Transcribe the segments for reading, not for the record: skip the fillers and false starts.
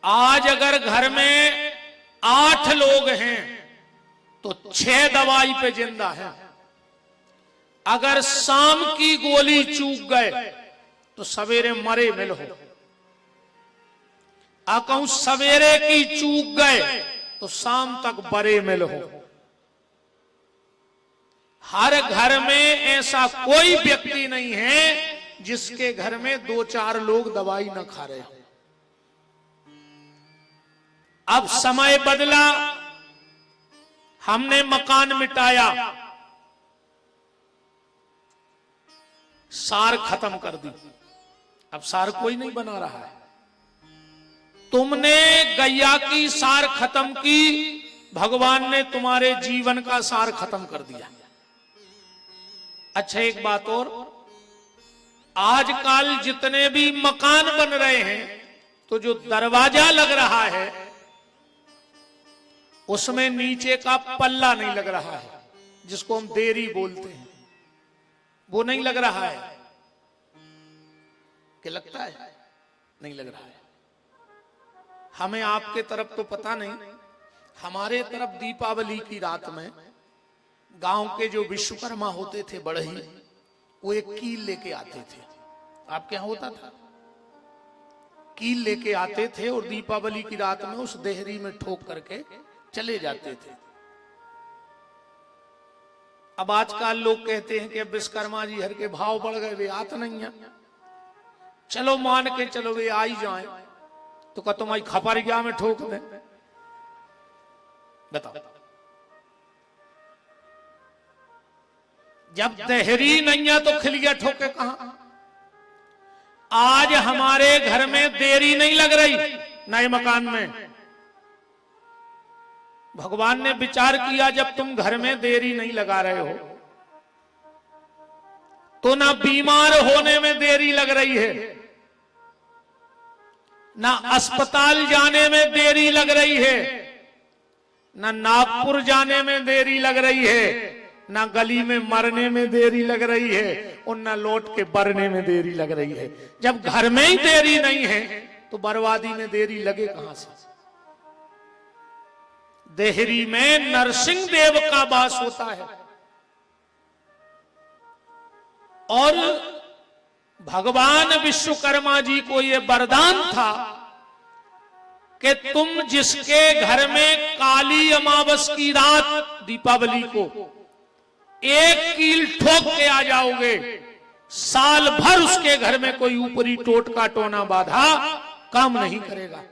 आज अगर घर में 8 लोग हैं तो 6 दवाई पे जिंदा है। अगर शाम की गोली चूक गए तो सवेरे मरे मिल हो। कहूं सवेरे की चूक गए तो शाम तक बरे मिल हो। हर घर में ऐसा कोई व्यक्ति नहीं है जिसके घर में 2-4 लोग दवाई न खा रहे हो। अब समय बदला, हमने मकान मिटाया, सार खत्म कर दी। अब सार कोई नहीं बना रहा है। तुमने गैया की सार खत्म की, भगवान ने तुम्हारे जीवन का सार खत्म कर दिया। अच्छा, एक बात और, आजकल जितने भी मकान बन रहे हैं तो जो दरवाजा लग रहा है उसमें नीचे का पल्ला नहीं लग रहा है, जिसको हम देरी बोलते हैं, वो नहीं लग रहा है। क्या लगता है? नहीं लग रहा है। हमें आपके तरफ तो पता नहीं, हमारे तरफ दीपावली की रात में गांव के जो विश्वकर्मा होते थे बढ़ई, वो एक कील लेके आते थे। आपके यहां होता था? कील लेके आते थे और दीपावली की रात में उस देहरी में ठोक करके चले जाते थे। अब आजकल लोग कहते हैं कि विश्वकर्मा जी हर के भाव बढ़ गए, वे आते नहीं है। चलो मान के चलो वे आ ही जाए तो क्या तुम्हारी खपरिया में ठोक दे? बताओ, जब देहरी नहीं है तो खिलिया ठोके कहां? आज हमारे घर में देरी नहीं लग रही नए मकान में। भगवान ने विचार किया, जब तुम घर में देरी नहीं लगा रहे हो तो ना बीमार होने में देरी लग रही है, ना अस्पताल जाने में देरी लग रही है, ना नागपुर जाने में देरी लग रही है, ना गली में मरने में देरी लग रही है, और ना लौट के बरने में देरी लग रही है। जब घर में ही देरी नहीं है तो बर्बादी में देरी लगे कहां से? देहरी में नरसिंह देव का वास होता है और भगवान विश्वकर्मा जी को यह वरदान था कि तुम जिसके घर में काली अमावस की रात दीपावली को एक कील ठोक के आ जाओगे, साल भर उसके घर में कोई ऊपरी टोटका टोना बाधा काम नहीं करेगा।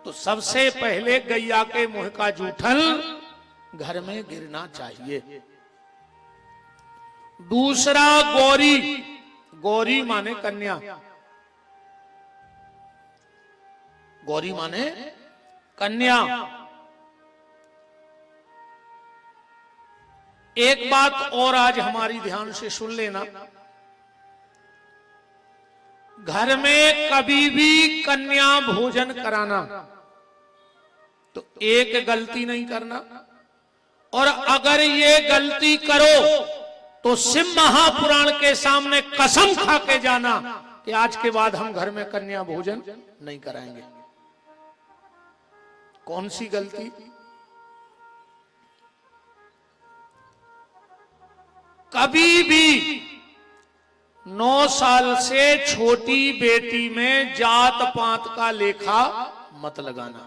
तो सबसे पहले गैया के मुंह का जूठन घर में गिरना चाहिए। दूसरा गौरी, गौरी माने कन्या, गौरी माने कन्या। एक बात और आज हमारी ध्यान से सुन लेना, घर में कभी भी कन्या भोजन कराना तो एक गलती नहीं करना, और अगर ये गलती करो तो शिव महापुराण के सामने कसम खा के जाना कि आज के बाद हम घर में कन्या भोजन नहीं कराएंगे। कौन सी गलती? कभी भी 9 साल से छोटी बेटी में जात पात का लेखा मत लगाना,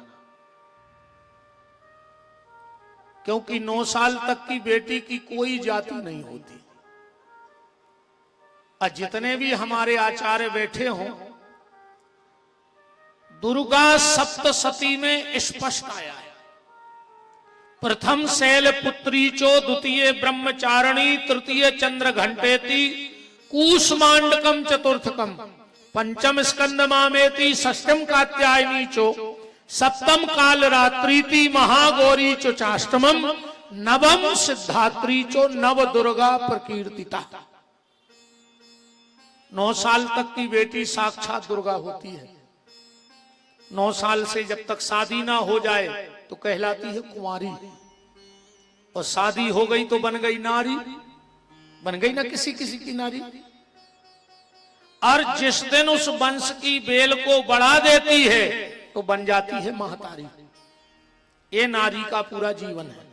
क्योंकि 9 साल तक की बेटी की कोई जाति नहीं होती। और जितने भी हमारे आचार्य बैठे हों, दुर्गा सप्तशती में स्पष्ट आया है, प्रथम शैल पुत्री चो, द्वितीय ब्रह्मचारिणी, तृतीय चंद्र घंटेति, कूष्मांडकम चतुर्थकम, पंचम स्कंद मामेति, षष्ठम कात्यायनी चो, सप्तम काल रात्रीति, महागौरी चो चाष्टमम, नवम सिद्धात्री चो, नव दुर्गा प्रकीर्तिता। 9 साल तक की बेटी साक्षात दुर्गा होती है। 9 साल से जब तक शादी ना हो जाए तो कहलाती है कुंवारी, और शादी हो गई तो बन गई नारी, बन गई ना किसी किसी की नारी। और जिस दिन उस वंश की बेल को बढ़ा देती है तो बन जाती है महतारी। ये नारी का पूरा जीवन है।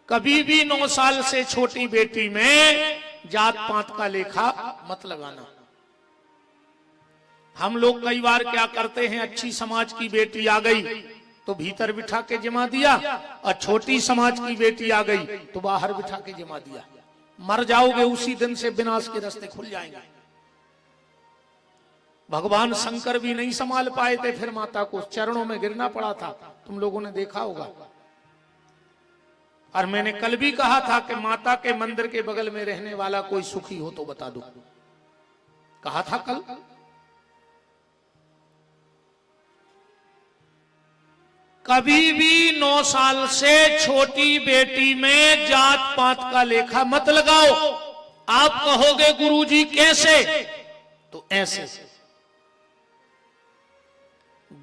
कभी भी 9 साल से छोटी बेटी में जात पात का लेखा मत लगाना। हम लोग कई बार क्या करते हैं, अच्छी समाज की बेटी आ गई तो भीतर बिठा के जमा दिया, और छोटी समाज की बेटी आ गई तो बाहर बिठा के जमा दिया। मर जाओगे उसी दिन से, विनाश के रास्ते खुल जाएंगे। भगवान शंकर भी नहीं संभाल पाए थे, फिर माता को चरणों में गिरना पड़ा था, तुम लोगों ने देखा होगा। और मैंने कल भी कहा था कि माता के मंदिर के बगल में रहने वाला कोई सुखी हो तो बता दो, कहा था कल। कभी भी 9 साल से छोटी बेटी में जात पात का लेखा मत लगाओ। आप कहोगे गुरुजी कैसे, तो ऐसे।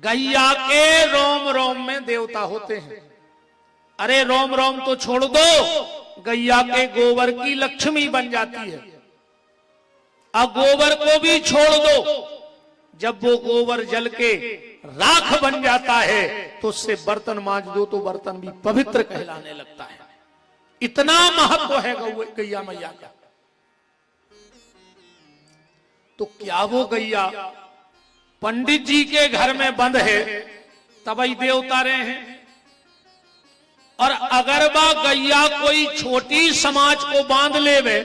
गैया के रोम रोम में देवता होते हैं। अरे रोम रोम तो छोड़ दो, गैया के गोबर की लक्ष्मी बन जाती है। अब गोबर को भी छोड़ दो, जब वो गोबर जल के राख बन जाता है तो उससे बर्तन मांज दो तो बर्तन भी पवित्र कहलाने लगता है। इतना महत्व है गैया मैया का। तो क्या वो गैया पंडित जी के घर में बंद है तभी देवता रहे हैं? और अगर वह गैया कोई छोटी समाज को बांध लेवे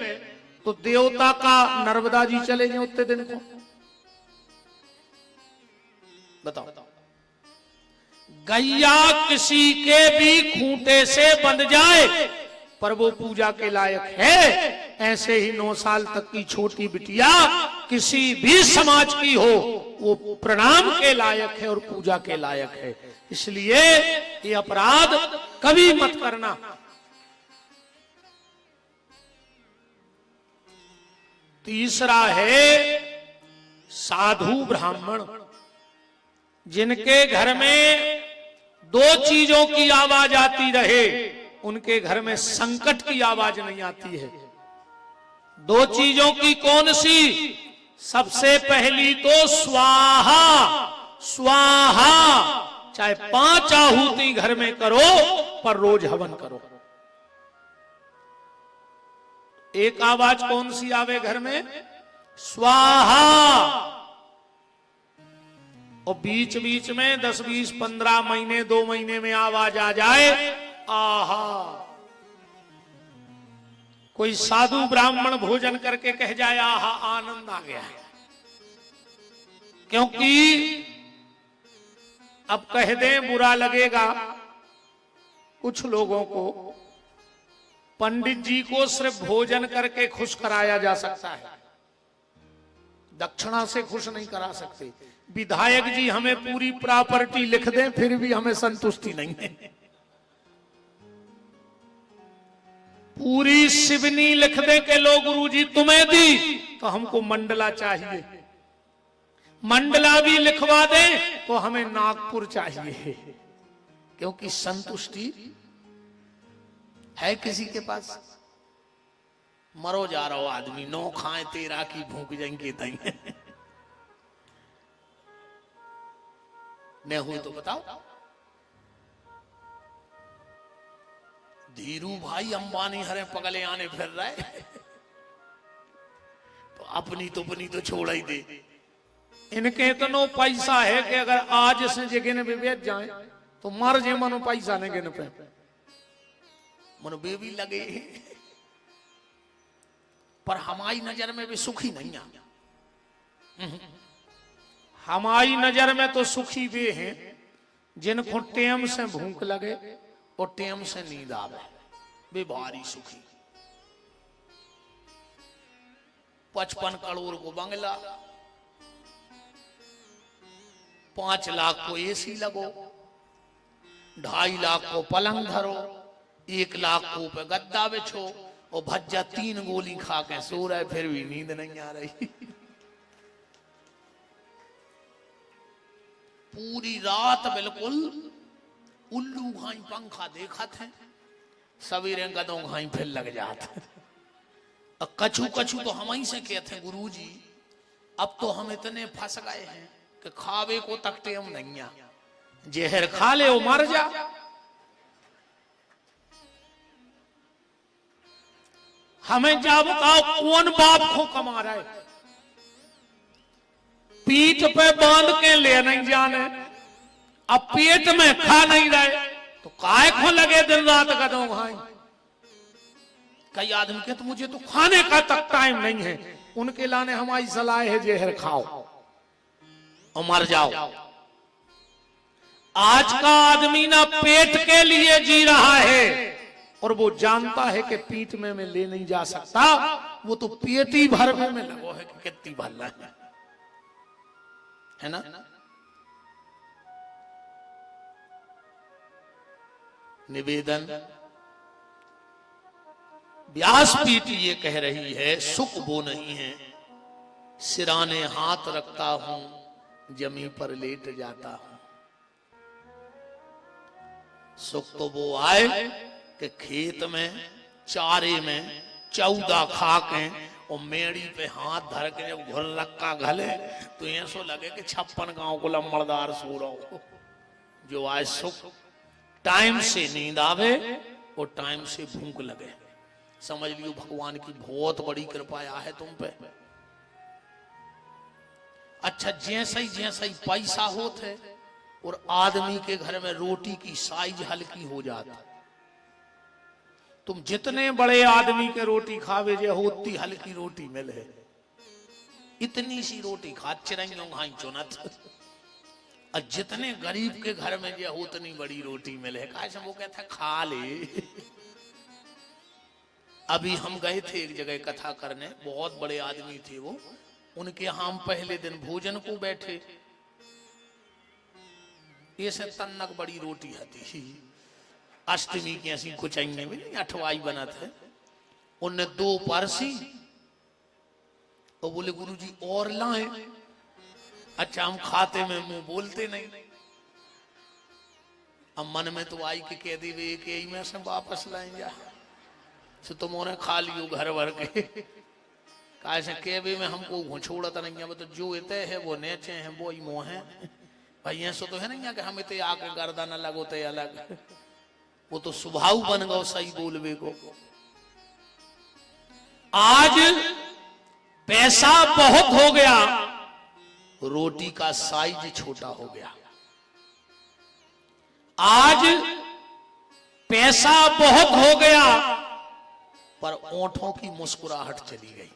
तो देवता का नर्मदा जी चले जाए उतने दिन को। बताओ, गैया किसी के भी खूंटे से बंध जाए पर वो पूजा के लायक है। ऐसे ही 9 साल तक की छोटी बिटिया किसी भी समाज की हो वो प्रणाम के लायक है और पूजा के लायक है। इसलिए ये अपराध कभी मत करना। तीसरा है साधु ब्राह्मण, जिनके घर में 2 चीजों की आवाज आती रहे, उनके घर में संकट की आवाज नहीं आती है। 2 चीजों की कौन सी? सबसे पहली तो स्वाहा। स्वाहा चाहे 5 आहुति घर में करो पर रोज हवन करो। एक आवाज कौन सी आवे घर में? स्वाहा। और बीच बीच में 10, 20, 15 महीने 2 महीने में आवाज आ जाए आहा। कोई साधु ब्राह्मण भोजन करके कह जाए आहा आनंद आ गया है। क्योंकि अब कह दें बुरा लगेगा कुछ लोगों को, पंडित जी को सिर्फ भोजन करके खुश कराया जा सकता है, दक्षिणा से खुश नहीं करा सकते। विधायक जी हमें पूरी प्रॉपर्टी लिख दें फिर भी हमें संतुष्टि नहीं है। पूरी शिवनी लिख दें कि लो गुरुजी तुम्हें दी तो हमको मंडला चाहिए, मंडला भी लिखवा दें तो हमें नागपुर चाहिए। क्योंकि संतुष्टि है किसी के पास? मरो जा रहा हो आदमी, 9 खाए तेरा की भूख जाएंगे तई न हुई तो बताओ। धीरू भाई अंबानी हरे पगले आने फिर रहे तो अपनी तो छोड़ ही दे। इनके इतना पैसा है कि अगर आज से जगह में बेच जाए तो मर जे मनो पैसा ने गिन पे मनो बेबी लगे। पर हमारी नजर में भी सुखी नहीं है। हमारी नजर में तो सुखी वे हैं जिनको टेम से भूख लगे और टेम से नींद आवे, वे भारी सुखी। 55 करोड़ को बंगला, 5 लाख को एसी लगो, 2.5 लाख को पलंग धरो, 1 लाख को पे गद्दा बिछो और भज्जा 3 गोली खा के सो रहे फिर भी नींद नहीं आ रही। पूरी रात बिल्कुल उल्लू घाई पंखा देखा थे, सवेरे गदों घाई फिर लग जाते कछू कछू तो हम ही से कहते हैं गुरुजी, अब तो हम इतने फंस गए हैं कि खावे को तकते हम नहीं आ, जहर खा ले वो मर जा। हमें क्या बताओ कौन बाप को कमा रहा है, पीठ पे बांध के ले नहीं जाने, अब पेट में खा नहीं रहे तो काय को लगे दिन रात कदम भाई। कई आदमी के तो मुझे तो खाने का तक टाइम नहीं है, उनके लाने हमारी सलाह है जहर खाओ और मर जाओ। आज का आदमी ना पेट के लिए जी रहा है और वो जानता है कि पीठ में मैं ले नहीं जा सकता, वो तो पेट ही भर में लगो है कि कितनी भला है ना। निवेदन, व्यासपीठ ये कह रही है सुख वो नहीं है सिराने हाथ रखता हूं जमी पर लेट जाता हूं। सुख तो वो आए कि खेत में चारे में 14 खाके और मेड़ी पे हाथ धर के जब घुर रखा घले तो ऐसो लगे कि 56 गांव को लंबड़दार सो रहा हो। जो आज सुख टाइम से नींद आवे और टाइम से भूख लगे, समझ लियो भगवान की बहुत बड़ी कृपा है तुम पे। अच्छा जैसे ही पैसा होते और आदमी के घर में रोटी की साइज हल्की हो जाता, तुम जितने बड़े आदमी के रोटी खावे जे होती हल्की रोटी मिले, इतनी सी रोटी खा चिरंगियों घाई चुनत, और जितने गरीब के घर में जे उतनी बड़ी रोटी मिले कैसे वो कहता खा ले। अभी हम गए थे एक जगह कथा करने, बहुत बड़े आदमी थे वो, उनके यहाँ हम पहले दिन भोजन को बैठे, ये से तन्नक बड़ी रोटी हती, अष्टमी की ऐसी कुछ में भी नहीं अठवाई बना थे, उनने 2 परसी और बोले गुरुजी और लाए। अच्छा हम खाते में मुंह बोलते नहीं, अब मन में तो आई कि कह दी वे एक यही में से वापस लाएंगे तो तुमने खा लियो घर भर के, कैसे के भी में हमको छोड़ता नहीं है, तो जो इतने है वो नेचे हैं वो ही मोह है भाई, ऐसा तो है नहीं कि हम इतने आके गर्दा न लगोते अलग, वो तो स्वभाव बन गो सही बोलवे को। आज पैसा बहुत हो गया, रोटी का साइज छोटा हो गया। आज पैसा बहुत हो गया पर ओंठों की मुस्कुराहट चली गई।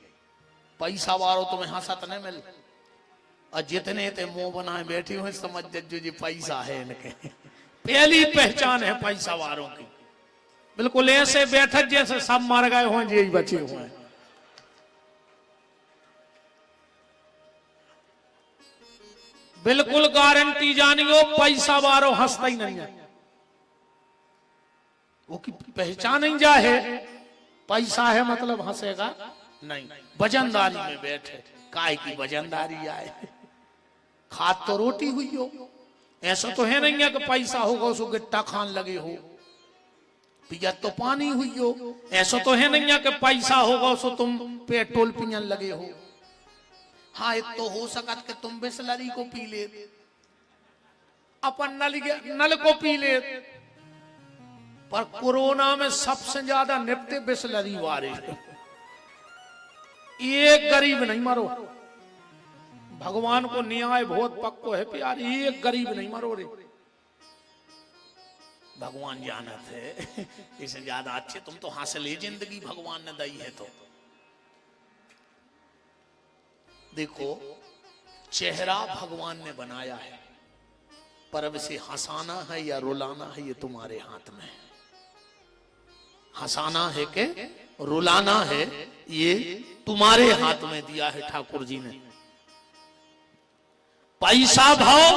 पैसा वालों तुम्हें हंसत नहीं मिल, और जितने ते मुंह बनाए बैठे हुए समझ जो जी पैसा है इनके, पहली पहचान है पैसा वालों की, बिल्कुल ऐसे बैठक जैसे सब मर गए हों यही बचे हुए हैं। बिल्कुल गारंटी जानियो पैसा वालों हंसता ही नहीं है, वो की पहचान ही जा है पैसा है मतलब हंसेगा नहीं। वजनदारी में बैठे, काय की वजनदारी आए, खाद तो रोटी हुई हो, ऐसा तो है नहीं है कि पैसा होगा उसको गिट्टा खान लगे हो, पिया तो पानी हुई हो, ऐसा तो है नहीं है कि पैसा होगा उसको तुम पेट्रोल पियन लगे हो। हाँ ये तो हो सकत कि तुम बिस्लरी को पी ले, अपन नल को पी ले, पर कोरोना में सबसे ज्यादा निपटे बिस्लरी वाले। एक गरीब नहीं मरो, भगवान को न्याय बहुत पक्को है प्यार, एक गरीब नहीं मरो रे, भगवान जानत है इसे ज्यादा अच्छे तुम तो हासिल जिंदगी भगवान ने दी है। तो देखो चेहरा भगवान ने बनाया है, पर अब इसे हंसाना है या रुलाना है ये तुम्हारे हाथ में है। हंसाना है कि रुलाना है ये तुम्हारे हाथ में दिया है ठाकुर जी ने। पैसा भाव,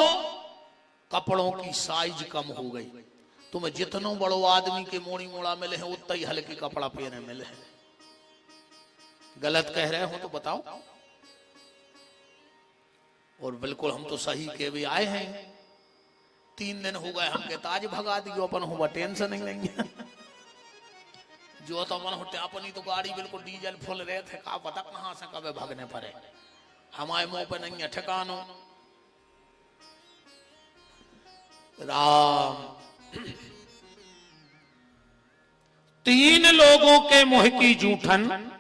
कपड़ों की साइज कम हो गई, तुम्हें जितनों बड़ो आदमी के मोड़ी मोड़ा मिले हैं उतना ही हल्के कपड़ा पहने मिले हैं। गलत कह रहे हो तो बताओ, और बिल्कुल हम तो सही के भी आए हैं। 3 दिन हो गए हम कहते आज भगा दियो अपन हुआ टेंशन नहीं लेंगे, जो तो मन होते अपनी तो गाड़ी बिल्कुल डीजल फुल रहे थे, का पता कहां से कब भागने पड़े, हमारे मुंह पे नहीं है ठिकानो। राम, 3 लोगों के मुंह की जूठन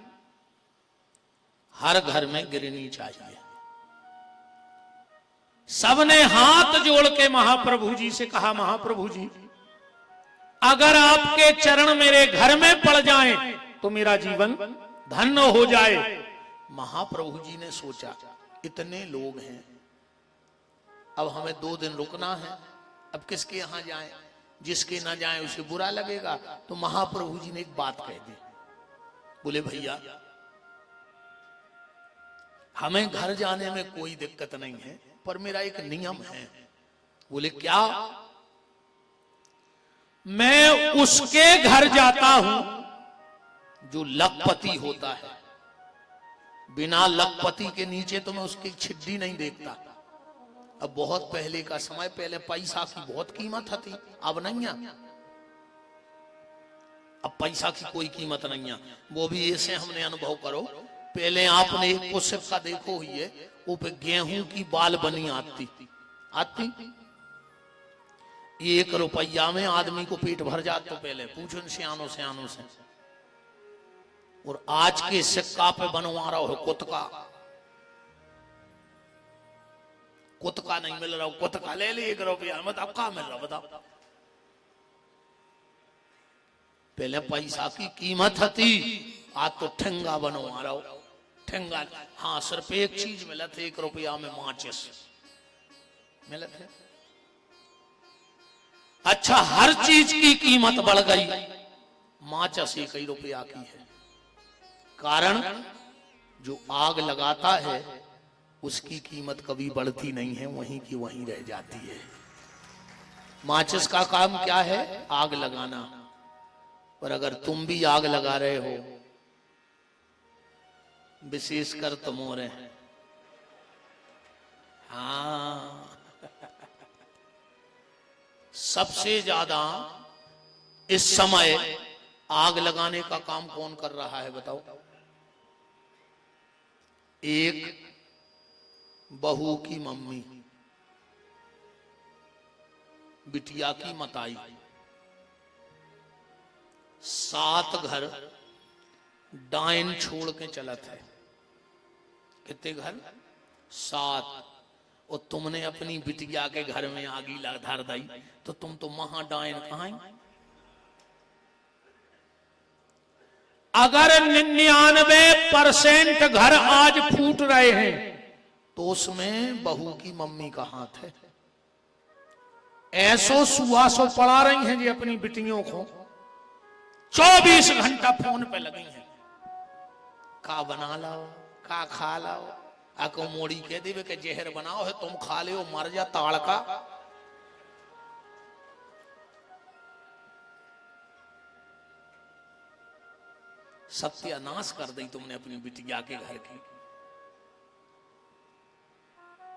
हर घर में गिरनी चाहिए। सबने हाथ जोड़ के महाप्रभु जी से कहा, महाप्रभु जी अगर आपके चरण मेरे घर में पड़ जाएं तो मेरा जीवन धन्य हो जाए। महाप्रभु जी ने सोचा इतने लोग हैं, अब हमें 2 दिन रुकना है, अब किसके यहां जाएं, जिसके ना जाएं उसे बुरा लगेगा। तो महाप्रभु जी ने एक बात कह दी, बोले भैया हमें घर जाने में कोई दिक्कत नहीं है, पर मेरा एक नियम है। बोले क्या? मैं उसके घर जाता हूं जो लखपति होता है, बिना लखपति के नीचे तो मैं उसकी छिड्डी नहीं देखता। अब बहुत पहले का समय, पहले पैसा की बहुत कीमत थी, अब नहीं है। अब पैसा की कोई कीमत नहीं है, वो भी ऐसे हमने अनुभव करो। पहले आपने एक सिक्का देखो हुई है, वो पे गेहूं की बाल बनी आती 1 रुपया में आदमी को पेट भर जाता। तो पहले पूछो इन सियानों से। और आज के सिक्का पे बनवा रहा हो कुत्ता नहीं मिल रहा, कुत्ता ले ले 1 रुपया में, अब कहां मिल रहा बताओ। पहले पैसा की कीमत थी, आज तो ठेंगा बनवा रहा हो। ठेंगा, हाँ सिर्फ एक चीज मिला थे 1 रुपया में, माचिस मिला थे। अच्छा हर चीज की कीमत बढ़ गई, माचिस 1 रुपया की है। कारण जो आग लगाता है उसकी कीमत कभी बढ़ती नहीं है, वहीं की वहीं रह जाती है। माचिस का काम क्या है? आग लगाना। पर अगर तुम भी आग लगा रहे हो, विशेषकर तुम हो रहे हैं, हाँ सबसे ज्यादा इस समय आग लगाने का काम कौन कर रहा है बताओ? एक बहू की मम्मी, बिटिया की मताई, 7 घर डायन छोड़ के चलत है। कितने घर? 7। और तुमने अपनी बिटिया के घर में आगी धर दी, तो तुम तो महा डायन कहां? अगर 99% घर आज फूट रहे हैं तो उसमें बहू की मम्मी का हाथ है। ऐसो सुहासो पड़ा रही हैं जी अपनी बिटियों को, 24 घंटा फोन पे लगी हैं, का बना लाओ, का खा लाओ। आको मोड़ी कह देवे के जहर बनाओ है, तुम खा ले मर जा ताड़का। सत्यानाश कर दी तुमने अपनी बिटिया के घर की।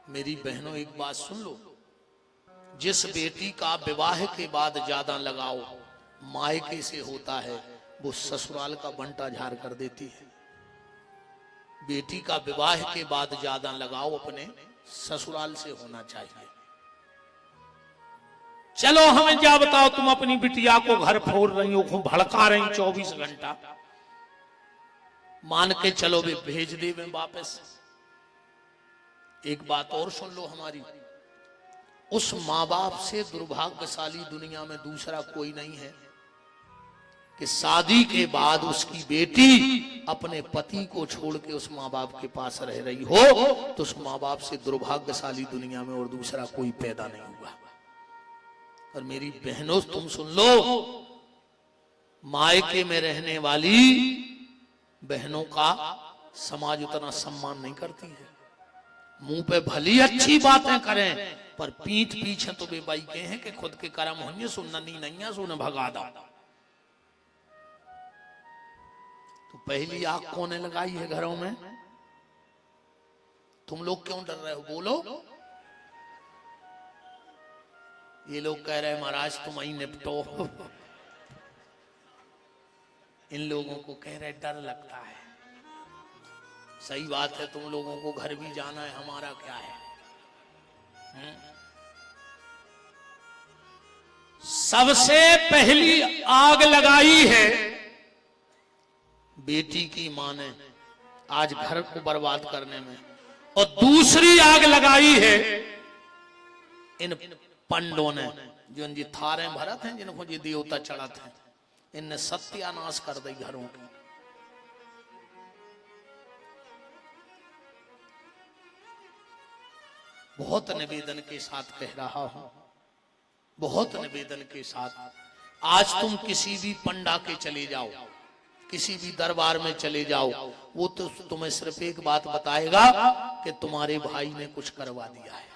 मेरी बहनों एक बात सुन लो, जिस बेटी का विवाह के बाद ज्यादा लगाव मायके से होता है, वो ससुराल का बंटा झाड़ कर देती है। बेटी का विवाह के बाद ज्यादा लगाव अपने ससुराल से होना चाहिए। चलो हमें क्या बताओ, तुम अपनी बिटिया को घर फोड़ रही हो, भड़का रही 24 घंटा, मान के चलो वे भेज दे वे वापस। एक बात और सुन लो हमारी, उस माँ बाप से दुर्भाग्यशाली दुनिया में दूसरा कोई नहीं है कि शादी के बाद उसकी बेटी अपने पति को छोड़ के उस माँ बाप के पास रह रही हो, तो उस माँ बाप से दुर्भाग्यशाली दुनिया में और दूसरा कोई पैदा नहीं हुआ। और मेरी बहनों तुम सुन लो, मायके में रहने वाली बहनों का समाज उतना सम्मान नहीं करती है। मुंह पे भली अच्छी बातें करें, पर पीठ पीछे तो बेबाई के हैं कि खुद के कर्म होंगे, सुननी नहीं है, सुन भगा दो। तो पहली आग कौन ने लगाई है घरों में? तुम लोग क्यों डर रहे हो? बोलो। ये लोग कह रहे हैं महाराज तुम ही निपटो। इन लोगों को कह रहे डर लगता है। सही बात है, तुम लोगों को घर भी जाना है, हमारा क्या है। सबसे पहली आग लगाई है बेटी की मां ने आज घर को बर्बाद करने में, और दूसरी आग लगाई है इन पंडों ने, जो जी थारे भरत हैं, जिनको जी देवता चढ़त हैं, इनने सत्यानाश कर दी घरों की। बहुत निवेदन के साथ कह रहा हूं, बहुत निवेदन के साथ, आज तुम किसी भी पंडा के चले जाओ, किसी भी दरबार में चले जाओ, वो तो तुम्हें सिर्फ एक बात बताएगा कि तुम्हारे भाई ने कुछ करवा दिया है।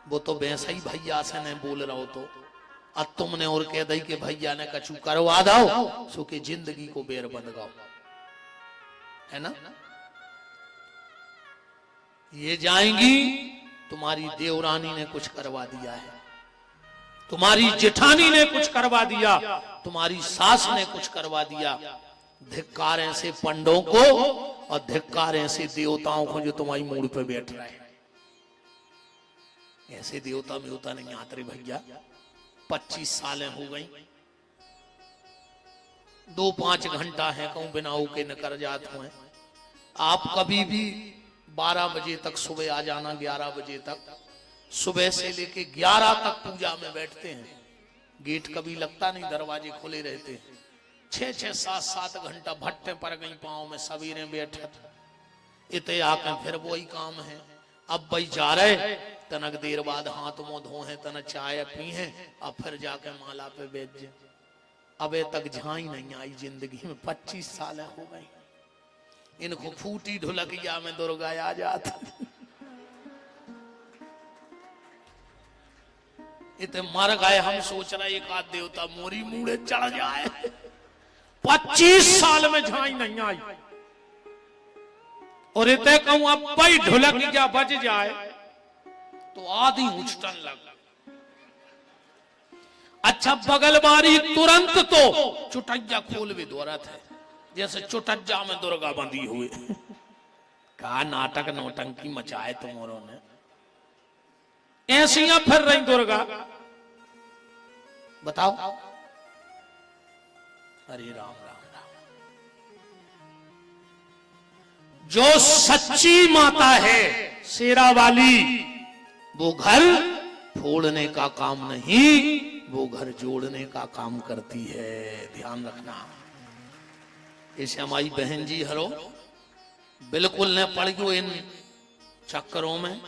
वो तो वैसा ही भैया से नहीं बोल रहा हो, तो अब तुमने और कह दी कि भैया ने कछु करवा दो, सो कि जिंदगी को बेर बंद गाओ, है ना। ये जाएंगी तुम्हारी देवरानी ने कुछ करवा दिया है, तुम्हारी जेठानी ने कुछ करवा दिया, तुम्हारी सास ने कुछ करवा दिया। धिक्कार ऐसे पंडों को और धिक्कार ऐसे देवताओं को जो तुम्हारी मूड पे बैठ रहे हैं। ऐसे देवता में होता नहीं आते भैया। 25 सालें हो गई, 2-5 घंटा है कहूं बिना के निकल जाते हुए। आप कभी भी 12 बजे तक सुबह आ जाना, 11 बजे तक, सुबह से लेके 11 तक पूजा में बैठते हैं। गेट कभी लगता नहीं, दरवाजे खुले रहते हैं। 6-6, 7-7 घंटा भट्टे पर गई पांव में, सवेरे बैठे इतने आके फिर वही काम है। अब भाई जा रहे, तनक देर बाद हाथ मुंह धोए, तन चाय पी है, अब फिर जाके माला पे बैठ जाए। अबे तक झाई नहीं आई जिंदगी में, 25 साल हो गई। इनको फूटी ढोलकिया में दुर्गा आ जाती। इतने मर गए, हम सोच रहे एक आध देवता मोरी मुड़े चढ़ जाए। 25 साल में झाई नहीं आई, और इतने कहूं अब भाई ढोलकिया बज जाए तो आधी उछटन लगा। अच्छा बगल बारी तुरंत तो चुटैया खोल भी दौड़त है, जैसे चुटज्जा में दुर्गा बंधी हुई। कहा नाटक नौटंकी मचाए तुमोरों ने। ऐसी फिर रही दुर्गा, बताओ। अरे राम राम राम। जो सच्ची माता है शेरा वाली, वो घर फोड़ने का काम नहीं, वो घर जोड़ने का काम करती है। ध्यान रखना। इसे हमारी बहन जी हरो बिल्कुल न पड़ गयो इन चक्करों में,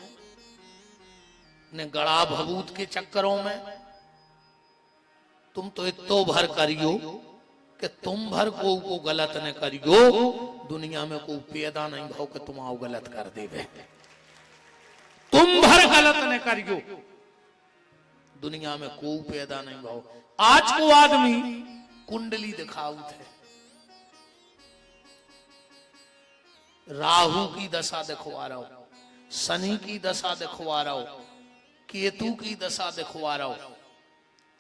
ने गड़ा भभूत के चक्करों में। तुम तो इतो भर करियो कि तुम भर को गलत न करियो। दुनिया में कोई पैदा नहीं भाव कि तुम आओ गलत कर देवे। तुम भर गलत न करियो, दुनिया में कोई पैदा नहीं भाव। आज को आदमी कुंडली दिखाऊ थे, राहु की दशा दिखवा रहा हो, शनि की दशा दिखवा रहा हो, केतु की दशा दिखवा रहा हो,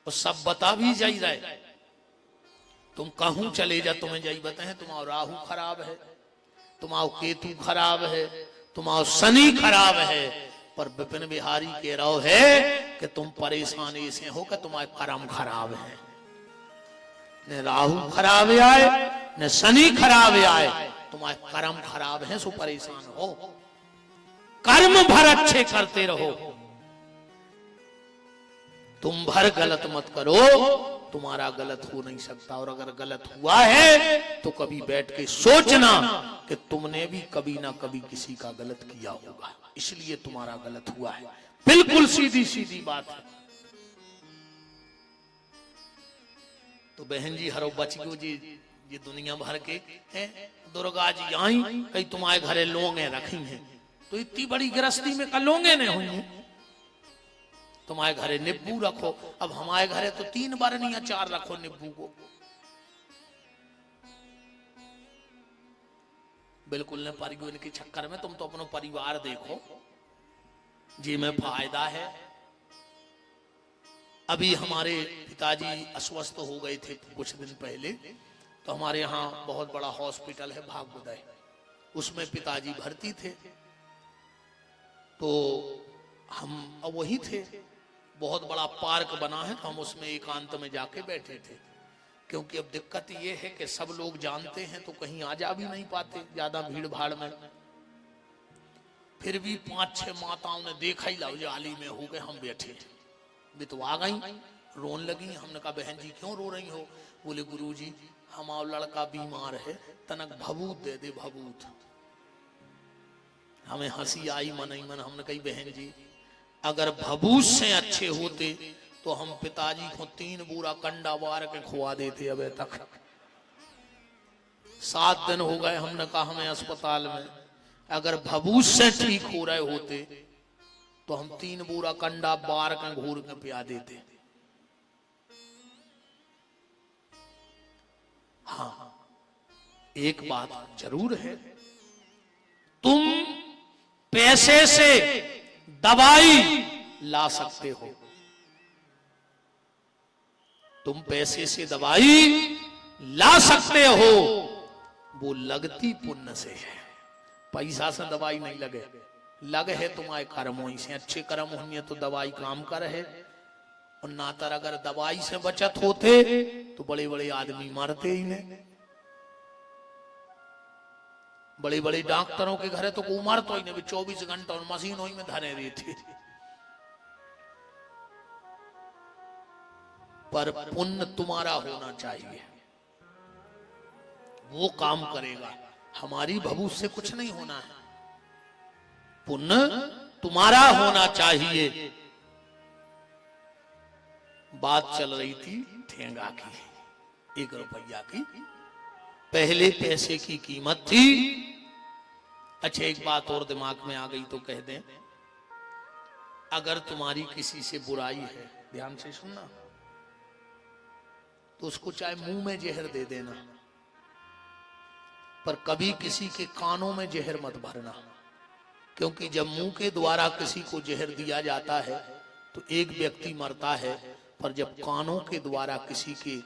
और सब बता भी जाई रहे। तुम कहूं चले जा, तुम्हें जाई बताए तुम्हारा राहु खराब है, तुम्हारा केतु खराब है, तुम्हारा शनि खराब है, पर विपिन बिहारी कह रहा है कि तुम परेशान ऐसे हो कि तुम्हारे कर्म खराब है। न राहु खराब आए न शनि खराब आए, तुम्हारे कर्म खराब है, सो परेशान हो। कर्म भर अच्छे करते रहो, तुम भर गलत मत करो। तुम्हारा गलत हो नहीं सकता, और अगर गलत हुआ है तो कभी बैठ के सोचना कि तुमने भी कभी ना कभी किसी का गलत किया होगा, इसलिए तुम्हारा गलत हुआ है। बिल्कुल सीधी सीधी बात है। तो बहन जी हरो बच गयो जी, ये दुनिया भर के हैं। दुर्गा जी आई, कहीं तुम्हारे घरे लोंगे रखी हैं, तो इतनी बड़ी गृहस्थी में कलोंगे नहीं हुई। तुम्हारे घरे नींबू रखो, अब हमारे घरे तो 3 बार नहीं अचार रखो नींबू को। बिल्कुल न परिगो इनके चक्कर में। तुम तो अपना परिवार देखो जी में फायदा है। अभी हमारे पिताजी अस्वस्थ हो गए थे कुछ दिन पहले, तो हमारे यहाँ बहुत बड़ा हॉस्पिटल है भागवदय, उसमें पिताजी भर्ती थे। तो हम अब वही थे, बहुत बड़ा पार्क बना है, तो हम उसमें एकांत में जाके बैठे थे। क्योंकि अब दिक्कत ये है कि सब लोग जानते हैं तो कहीं आ जा भी नहीं पाते ज्यादा भीड़ भाड़ में। फिर भी 5-6 माताओं ने देखा ही लाओ जाली में हो गए, हम बैठे बितवा गई, रोन लगी। हमने कहा बहन जी क्यों रो रही हो? बोले गुरुजी हमारा लड़का बीमार है, तनक भभूत दे दे भभूत। हमें हंसी आई मन ही मन। हमने कही बहन जी अगर भभूत से अच्छे होते तो हम पिताजी को 3 बूरा कंडा बार के खुआ देते। अब तक 7 दिन हो गए, हमने कहा हमें अस्पताल में, अगर भभूत से ठीक हो रहे होते तो हम 3 बूरा कंडा बार के घूर के पिया देते। हाँ एक बात जरूर है, तुम पैसे से दवाई ला सकते हो, तुम पैसे से दवाई ला सकते हो, वो लगती पुण्य से है। पैसा से दवाई नहीं लगे, लगे है तुम्हारे कर्मों से। अच्छे कर्म होंगे तो दवाई काम कर है, और नातर अगर दवाई से बचत होते तो बड़े बड़े आदमी मरते ही नहीं। बड़े बड़े डॉक्टरों के घर तो को उमर तो ही नहीं, 24 घंटा और मशीनों ही में धरे रहते। पर पुण्य तुम्हारा होना चाहिए, वो काम करेगा। हमारी भभूत से कुछ नहीं होना है, पुण्य तुम्हारा होना चाहिए। बात चल रही थी ठेंगा की, 1 रुपया की। पहले पैसे की कीमत थी। अच्छा एक बात और दिमाग में आ गई तो कह दें, अगर तुम्हारी किसी से बुराई है, ध्यान से सुनना, तो उसको चाहे मुंह में जहर दे देना, पर कभी किसी के कानों में जहर मत भरना। क्योंकि जब मुंह के द्वारा किसी को जहर दिया जाता है तो एक व्यक्ति मरता है, पर जब कानों के द्वारा किसी के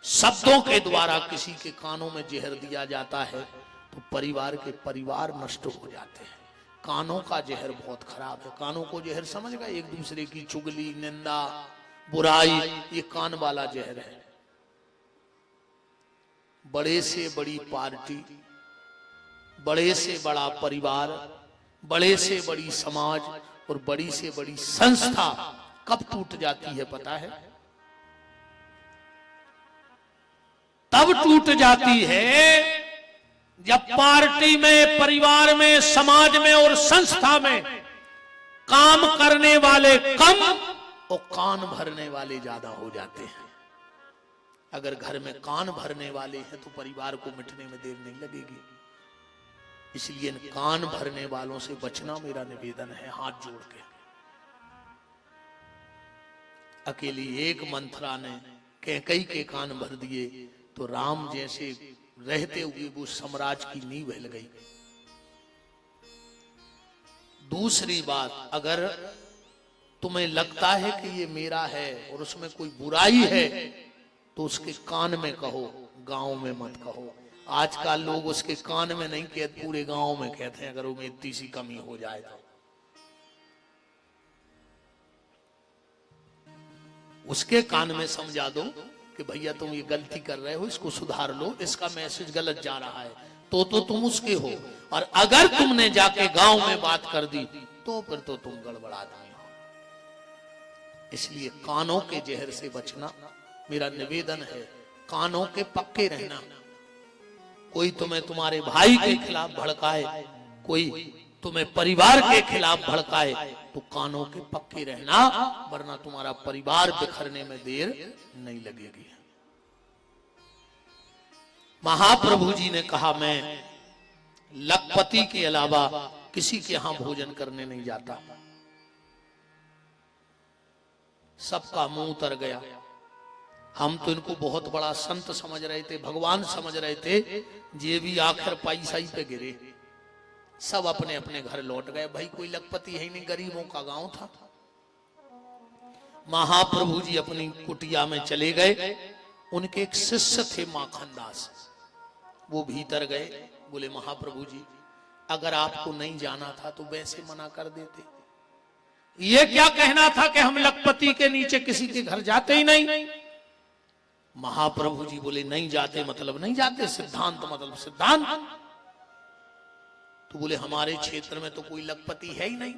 शब्दों के द्वारा किसी के कानों में जहर दिया जाता है तो परिवार नष्ट हो जाते हैं। कानों का जहर बहुत खराब है। कानों को जहर समझ गए, एक दूसरे की चुगली, निंदा, बुराई, ये कान वाला जहर है। बड़े से बड़ी पार्टी, बड़े से बड़ा परिवार, बड़े से बड़ी समाज और बड़ी से बड़ी संस्था कब टूट जाती है पता है? तब टूट जाती है जब पार्टी में, परिवार में, समाज में और संस्था में काम करने वाले कम और कान भरने वाले ज्यादा हो जाते हैं। अगर घर में कान भरने वाले हैं तो परिवार को मिटने में देर नहीं लगेगी। इसलिए इन कान भरने वालों से बचना मेरा निवेदन है, हाथ जोड़ के। अकेली एक मंथरा ने कैकेयी के कान भर दिए तो राम जैसे रहते हुए वो साम्राज्य की नींव हिल गई। दूसरी बात, अगर तुम्हें लगता है कि ये मेरा है और उसमें कोई बुराई है तो उसके कान में कहो, गांव में मत कहो। आजकल लोग उसके कान में नहीं कहते, पूरे गांव में कहते हैं अगर वो में इतनी सी कमी हो जाए तो। उसके कान में समझा दो कि भैया तुम ये गलती कर रहे हो, इसको सुधार लो, इसका मैसेज गलत जा रहा है, तो तुम उसके हो। और अगर तुमने जाके गांव में बात कर दी तो फिर तो तुम गड़बड़ आदमी हो। इसलिए कानों के जहर से बचना मेरा निवेदन है। कानों के पक्के रहना। कोई तुम्हें तुम्हारे भाई के खिलाफ भड़काए, कोई तुम्हें परिवार के खिलाफ भड़काए तो कानों के पक्के रहना, वरना तुम्हारा परिवार बिखरने में देर नहीं लगेगी। महाप्रभु जी ने कहा, मैं लखपति के अलावा किसी के यहां भोजन करने नहीं जाता। सबका मुंह उतर गया। हम तो इनको बहुत बड़ा संत समझ रहे थे, भगवान समझ रहे थे, ये भी आखिर पैसा ही पे गिरे। सब अपने अपने घर लौट गए। भाई कोई लखपति है ही नहीं, गरीबों का गांव था। महाप्रभु जी अपनी कुटिया में चले गए उनके एक शिष्य थे माखनदास, वो भीतर गए, बोले महाप्रभु जी अगर आपको नहीं जाना था तो वैसे मना कर देते, ये क्या कहना था कि हम लखपति के नीचे किसी के घर जाते ही नहीं। महाप्रभु जी बोले नहीं जाते मतलब नहीं जाते, सिद्धांत मतलब सिद्धांत। तो बोले हमारे क्षेत्र में तो कोई लखपति है ही नहीं।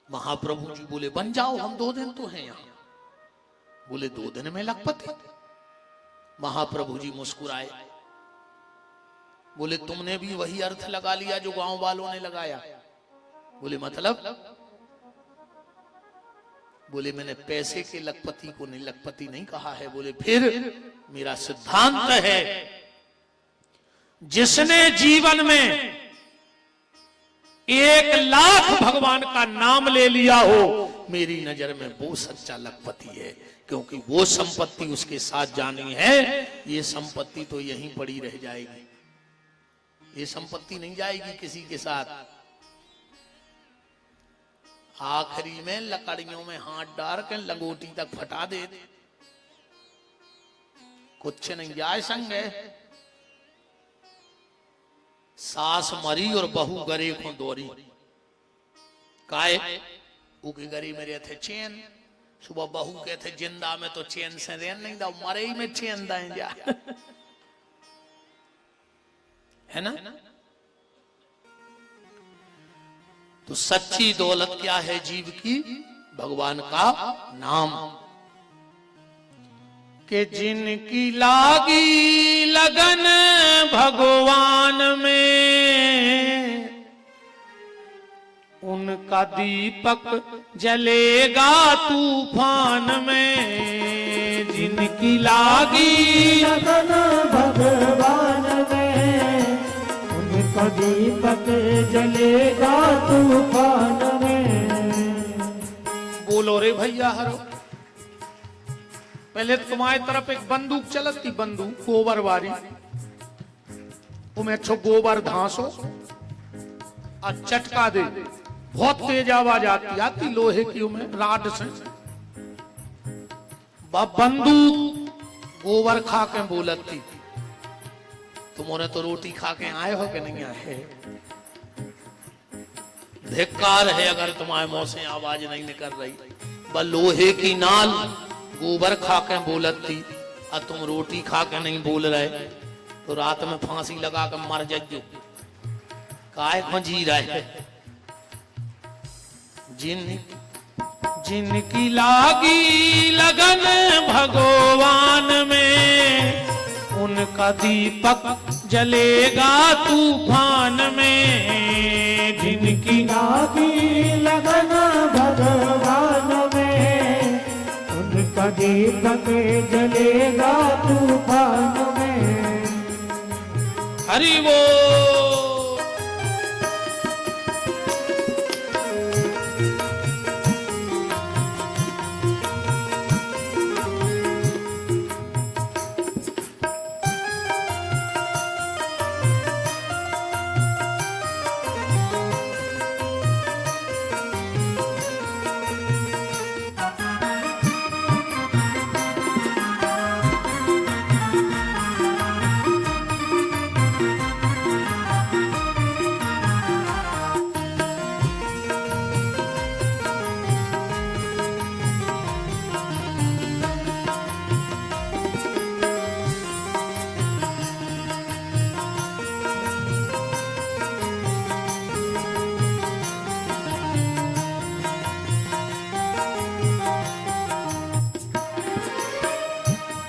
महाप्रभु जी बोले बन जाओ, हम 2 दिन तो हैं यहां। बोले 2 दिन में लखपति? महाप्रभु जी मुस्कुराए, बोले तुमने भी वही अर्थ लगा लिया जो गांव वालों ने लगाया। बोले मतलब? बोले मैंने पैसे के लखपति को नहीं लखपति नहीं कहा है। बोले फिर? मेरा सिद्धांत है जिसने जीवन में 1 लाख भगवान का नाम ले लिया हो, मेरी नजर में वो सच्चा लखपति है, क्योंकि वो संपत्ति उसके साथ जानी है। ये संपत्ति तो यहीं पड़ी रह जाएगी, ये संपत्ति नहीं जाएगी किसी के साथ। आखिरी में लकड़ियों में हाथ डाल के लंगोटी तक फटा दे, कुछ नहीं जाए संग है। सास मरी और बहू गरे को दौरी, काए उकी गरी मेरे थे चैन। सुबह बहू के थे जिंदा में तो चैन से रहन नहीं दा, मरे ही में चैन दाए जा है ना। तो सच्ची दौलत क्या है जीव की? भगवान का नाम। कि जिनकी लागी लगन भगवान में, उनका दीपक जलेगा तूफान में। जिनकी लागी लगन भगवान में, उनका दीपक जलेगा तूफान में। बोलो रे भैया हरो। पहले तुम्हारी तरफ एक बंदूक चलत थी, बंदूक गोबर वाली, तुम्हें अच्छो गोबर धांसो और चटका दे, बहुत तेज आवाज आती लोहे की उमें राड से। बंदूक गोबर खा के बोलत थी, तुमने तो रोटी खा के आए हो कि नहीं आए? धिक्कार है अगर तुम्हारे मुंह से आवाज नहीं निकल रही। बस लोहे की नाल गोबर खा के बोलत थी और तुम रोटी खा के नहीं बोल रहे, तो रात में फांसी लगा के मर जाइयो। काय खंजी रहे। जिनकी लागी लगन भगवान में, उनका दीपक जलेगा तूफान में। जिनकी लागी लगन भगवान में, उनका दीपक जलेगा तूफान में। हरि वो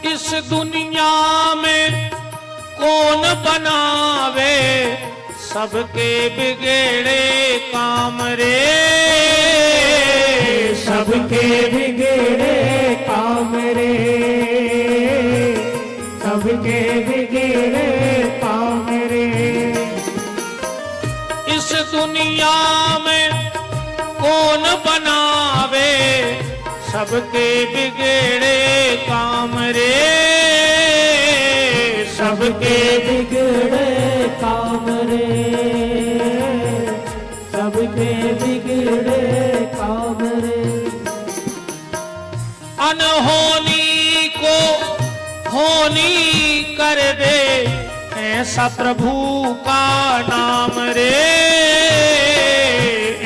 इस दुनिया में कौन बनावे सबके बिगड़े काम रे। सबके बिगड़े काम रे, सबके बिगड़े काम रे। इस दुनिया में कौन बनावे सबके बिगड़े काम रे। सबके बिगड़े काम रे, सबके बिगड़े काम रे। अनहोनी को होनी कर दे ऐसा प्रभु का नाम रे,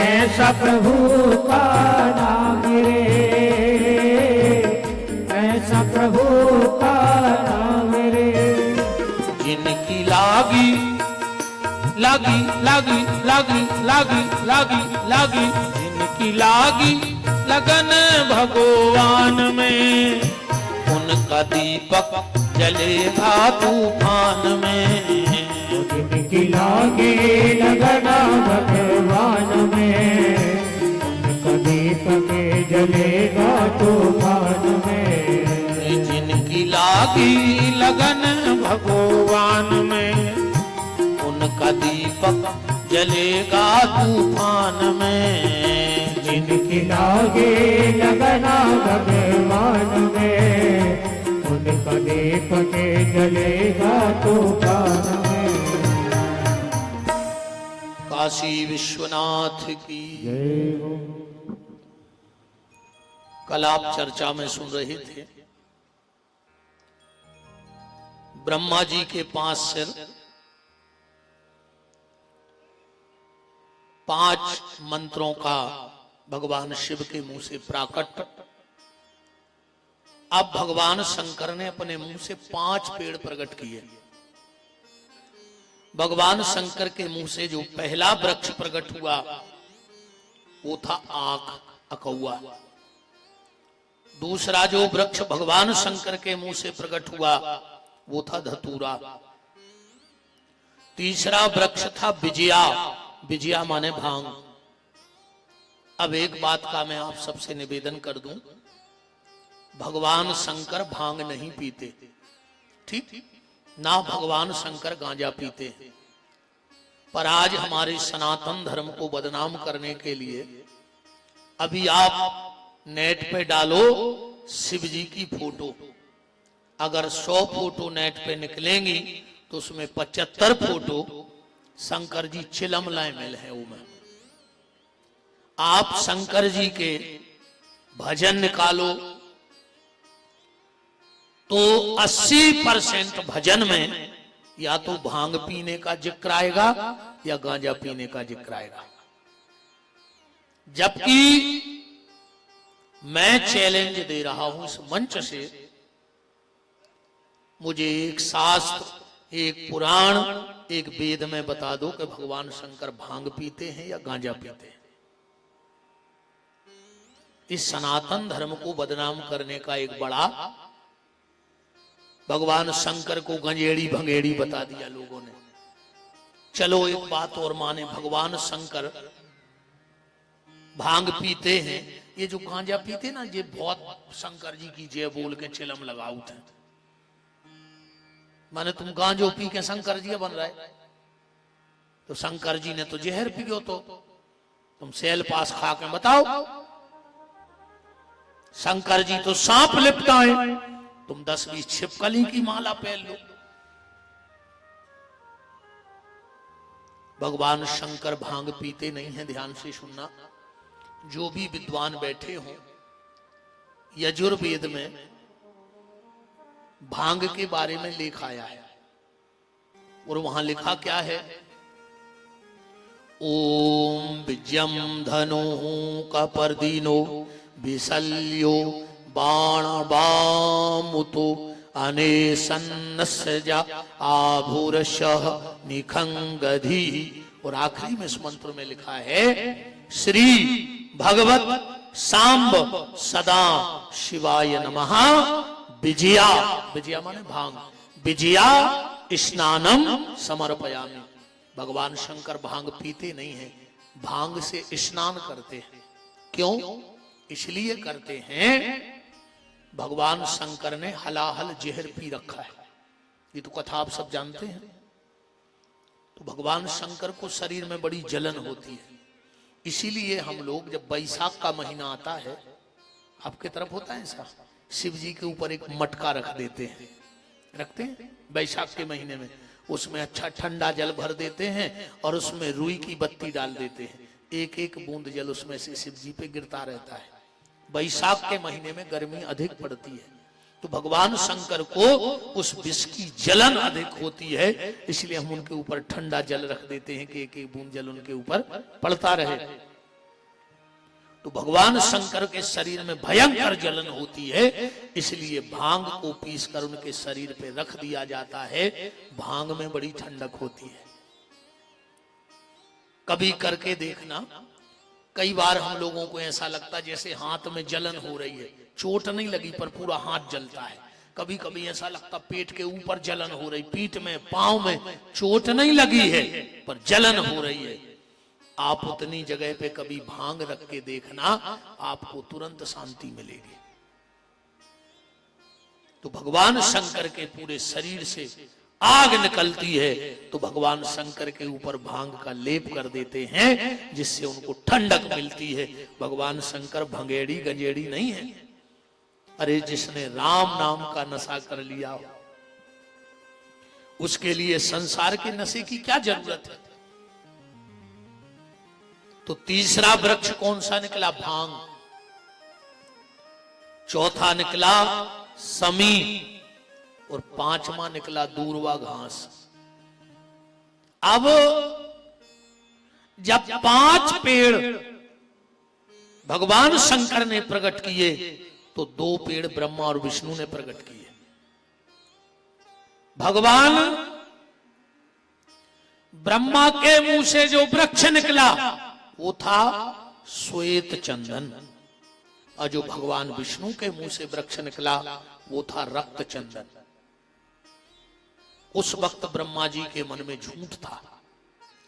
ऐसा प्रभु का नाम रे, ऐसा प्रभु का नाम रे। जिनकी लागी लागी लागी लागी लागी लागी लागी, जिनकी लागी लगन भगवान में, उनका दीपक जलेगा तूफान में। जिनकी लागे लगना भगवान में, उनका दीपक जलेगा तूफान में। जिनकी लागी लगन भगवान में, उनका दीपक जलेगा तूफान में। जिनकी लागे लगना भगवान में, उनका दीपक जलेगा तूफान में। काशी विश्वनाथ की जय हो। कल आप चर्चा में सुन रहे थे, ब्रह्मा जी के 5 सिर, 5 मंत्रों का भगवान शिव के मुंह से प्राकट। अब भगवान शंकर ने अपने मुंह से 5 पेड़ प्रकट किए। भगवान शंकर के मुंह से जो पहला वृक्ष प्रकट हुआ वो था आक, अकौआ। दूसरा जो वृक्ष भगवान शंकर के मुंह से प्रकट हुआ वो था धतूरा। तीसरा वृक्ष था विजया, विजया माने भांग। अब एक बात का मैं आप सबसे निवेदन कर दूं, भगवान शंकर भांग नहीं पीते, ठीक ना, भगवान शंकर गांजा पीते हैं। पर आज हमारे सनातन धर्म को बदनाम करने के लिए अभी आप नेट पे डालो शिव जी की फोटो, अगर 100 फोटो नेट पे निकलेंगी तो उसमें 75 फोटो शंकर जी चिलमलाए मिल है। उमें आप शंकर जी के भजन निकालो तो 80% भजन में या तो भांग पीने का जिक्र आएगा या गांजा पीने का जिक्र आएगा। जबकि मैं चैलेंज दे रहा हूं इस मंच से, मुझे एक शास्त्र, एक पुराण, एक वेद में बता दो कि भगवान शंकर भांग पीते हैं या गांजा पीते हैं। इस सनातन धर्म को बदनाम करने का एक बड़ा, भगवान शंकर को गंजेड़ी भंगेड़ी बता दिया लोगों ने। चलो एक बात और माने, भगवान शंकर भांग पीते हैं, ये जो गांजा पीते ना, ये बहुत शंकर जी की जय बोल के चिलम लगाऊ थे। माने तुम गांजो पी के शंकर जी बन रहे, तो शंकर जी ने तो जहर पियो, तो तुम सेल पास खा के बताओ। शंकर जी तो सांप लिपटाए, तुम 10-20 छिपकली की माला पहन लो। भगवान शंकर भांग पीते नहीं है, ध्यान से सुनना। जो भी विद्वान बैठे हों, यजुर्वेद में भांग के बारे में लिखा आया है, और वहां लिखा क्या है? ओम विजयम धनु कपर्दिनो विशल्यो बाण बामुतो अनेसन्नस्जा आभूरशः निखंगधि। और आखिरी में इस मंत्र में लिखा है, श्री भगवत सांब सदा शिवाय नमः विजया, विजया माने भांग, विजया स्नानम समर्पयामि। भगवान शंकर भांग पीते नहीं हैं, भांग से स्नान करते हैं। क्यों? इसलिए करते हैं, भगवान शंकर ने हलाहल जहर पी रखा है, ये तो कथा आप सब जानते हैं। तो भगवान शंकर को शरीर में बड़ी जलन होती है, इसीलिए हम लोग जब बैसाख का महीना आता है, आपके तरफ होता है ऐसा, शिव जी के ऊपर एक मटका रख देते हैं, रखते हैं बैसाख के महीने में, उसमें अच्छा ठंडा जल भर देते हैं और उसमें रुई की बत्ती डाल देते हैं, एक एक बूंद जल उसमें से शिव जी पे गिरता रहता है। बैसाख के महीने में गर्मी अधिक पड़ती है, तो भगवान शंकर को उस विष की जलन अधिक होती है, इसलिए हम उनके ऊपर ठंडा जल रख देते हैं कि एक एक बूंद जल उनके ऊपर पड़ता रहे। तो भगवान शंकर के शरीर में भयंकर जलन होती है, इसलिए भांग को पीसकर उनके शरीर पे रख दिया जाता है। भांग में बड़ी ठंडक होती है। कभी करके देखना, कई बार हम लोगों को ऐसा लगता है जैसे हाथ में जलन हो रही है, चोट नहीं लगी पर पूरा हाथ जलता है। कभी कभी ऐसा लगता पेट के ऊपर जलन हो रही, पीठ में, पांव में चोट नहीं लगी है पर जलन हो रही है। आप उतनी जगह पे कभी भांग रख के देखना, आपको तुरंत शांति मिलेगी। तो भगवान शंकर के पूरे शरीर से आग निकलती है, तो भगवान शंकर के ऊपर भांग का लेप कर देते हैं, जिससे उनको ठंडक मिलती है। भगवान शंकर भंगेड़ी गंजेड़ी नहीं है। अरे जिसने राम नाम का नशा कर लिया, उसके लिए संसार के नशे की क्या जरूरत है। तो तीसरा वृक्ष कौन सा निकला? भांग। चौथा निकला समी, और पांचवा निकला दूर्वा घास। अब जब 5 पेड़ भगवान शंकर ने प्रकट किए, तो 2 पेड़ ब्रह्मा और विष्णु ने प्रकट किए। भगवान ब्रह्मा के मुंह से जो वृक्ष निकला वो था श्वेत चंदन, और जो भगवान विष्णु के मुंह से वृक्ष निकला वो था रक्त चंदन। उस वक्त ब्रह्मा जी के मन में झूठ था।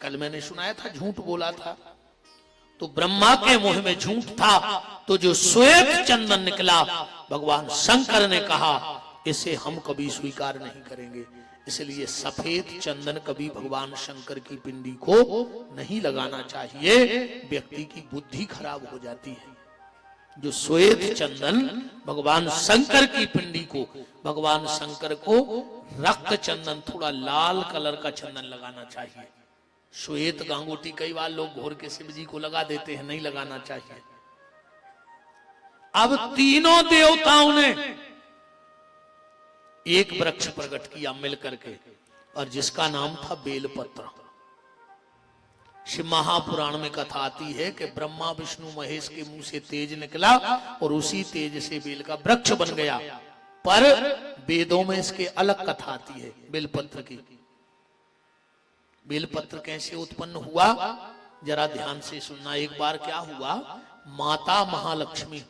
कल मैंने सुनाया था, झूठ बोला था। तो ब्रह्मा के मुंह में झूठ था, तो जो श्वेत चंदन निकला, भगवान शंकर ने कहा इसे हम कभी स्वीकार नहीं करेंगे। इसलिए सफेद चंदन कभी भगवान शंकर की पिंडी को नहीं लगाना चाहिए, व्यक्ति की बुद्धि खराब हो जाती है। जो श्वेत चंदन भगवान शंकर की पिंडी को, भगवान शंकर को रक्त चंदन, थोड़ा लाल कलर का चंदन लगाना चाहिए। श्वेत गांगोटी कई बार लोग घोर के शिव जी को लगा देते हैं, नहीं लगाना चाहिए। अब तीनों देवताओं ने एक वृक्ष प्रकट किया मिलकर के, और जिसका नाम था बेलपत्र। शिव महापुराण में कथा आती है कि ब्रह्मा विष्णु महेश के मुंह से तेज निकला और उसी तेज से बेल का वृक्ष बन गया। पर वेदों में इसके अलग कथा आती है बेलपत्र की। बेलपत्र कैसे उत्पन्न हुआ, जरा ध्यान से सुनना। एक बार क्या हुआ, माता महालक्ष्मी